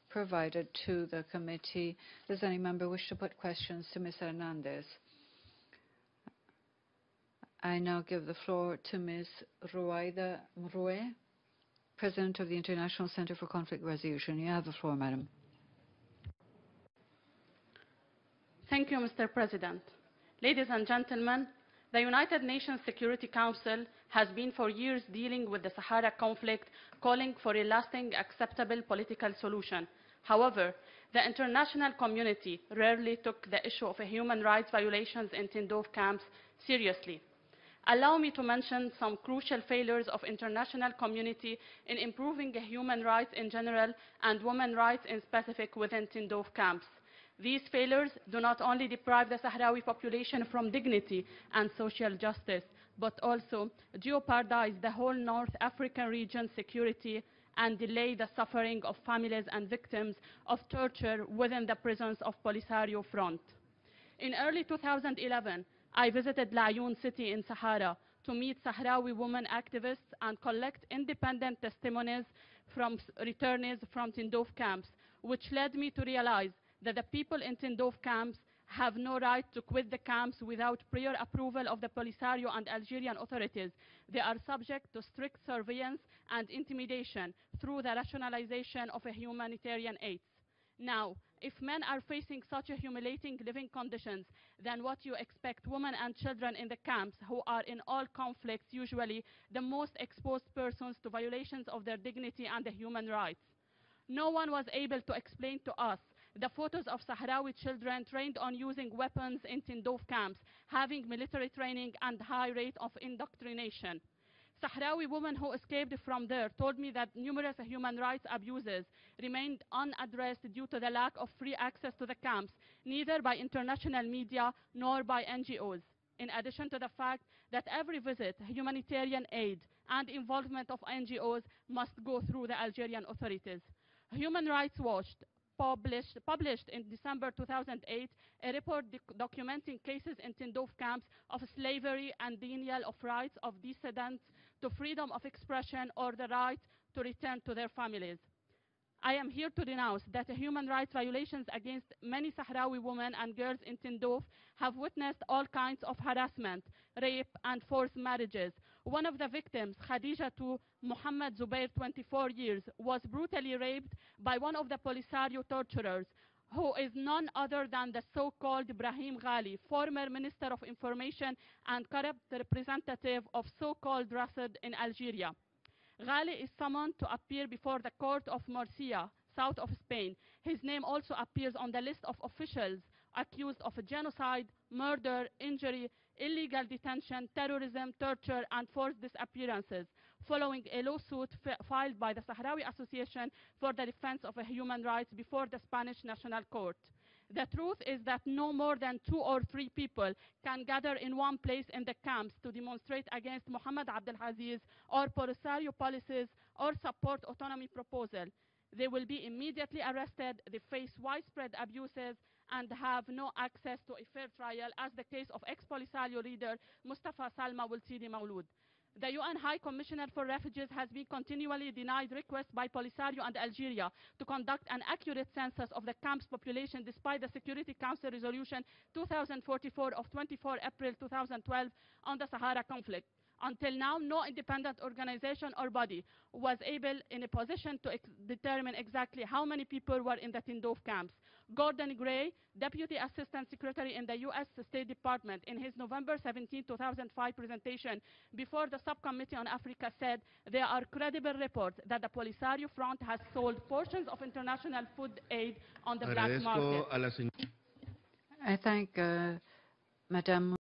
provided to the committee. Does any member wish to put questions to Ms. Hernandez? I now give the floor to Ms. Roweida, President of the International Center for Conflict Resolution. You have the floor, Madam. Thank you, Mr. President. Ladies and gentlemen, the United Nations Security Council has been for years dealing with the Sahara conflict, calling for a lasting, acceptable political solution. However, the international community rarely took the issue of human rights violations in Tindouf camps seriously. Allow me to mention some crucial failures of international community in improving human rights in general and women's rights in specific within Tindouf camps. These failures do not only deprive the Sahrawi population from dignity and social justice, but also jeopardize the whole North African region's security and delay the suffering of families and victims of torture within the prisons of Polisario Front. In early 2011, I visited Laayoune city in Sahara to meet Sahrawi women activists and collect independent testimonies from returnees from Tindouf camps, which led me to realize that the people in Tindouf camps have no right to quit the camps without prior approval of the Polisario and Algerian authorities. They are subject to strict surveillance and intimidation through the rationalization of humanitarian aid. Now, if men are facing such humiliating living conditions, then what you expect women and children in the camps, who are in all conflicts usually the most exposed persons to violations of their dignity and the human rights. No one was able to explain to us the photos of Sahrawi children trained on using weapons in Tindouf camps, having military training and high rate of indoctrination. Sahrawi women who escaped from there told me that numerous human rights abuses remained unaddressed due to the lack of free access to the camps, neither by international media nor by NGOs. In addition to the fact that every visit, humanitarian aid, and involvement of NGOs must go through the Algerian authorities. Human Rights Watch published in December 2008 a report documenting cases in Tindouf camps of slavery and denial of rights of dissidents to freedom of expression or the right to return to their families. I am here to denounce that human rights violations against many Sahrawi women and girls in Tindouf have witnessed all kinds of harassment, rape, and forced marriages. One of the victims, Khadija Muhammad Zubair, 24 years, was brutally raped by one of the Polisario torturers, who is none other than the so-called Brahim Ghali, former Minister of Information and corrupt representative of so-called Rasad in Algeria. Ghali is summoned to appear before the court of Murcia, south of Spain. His name also appears on the list of officials accused of genocide, murder, injury, illegal detention, terrorism, torture, and forced disappearances, following a lawsuit filed by the Sahrawi Association for the Defense of Human Rights before the Spanish National Court. The truth is that no more than 2 or 3 people can gather in one place in the camps to demonstrate against Mohammed Abdelaziz or Polisario policies or support autonomy proposal. They will be immediately arrested, they face widespread abuses, and have no access to a fair trial, as the case of ex-Polisario leader Mustafa Salma Wiltidi Maulud. The UN High Commissioner for Refugees has been continually denied requests by Polisario and Algeria to conduct an accurate census of the camp's population, despite the Security Council Resolution 2044 of 24 April 2012 on the Sahara conflict. Until now, no independent organization or body was able in a position to determine exactly how many people were in the Tindouf camps. Gordon Gray, Deputy Assistant Secretary in the U.S. State Department, in his November 17, 2005 presentation before the Subcommittee on Africa, said there are credible reports that the Polisario Front has sold portions of international food aid on the black market. I thank Madame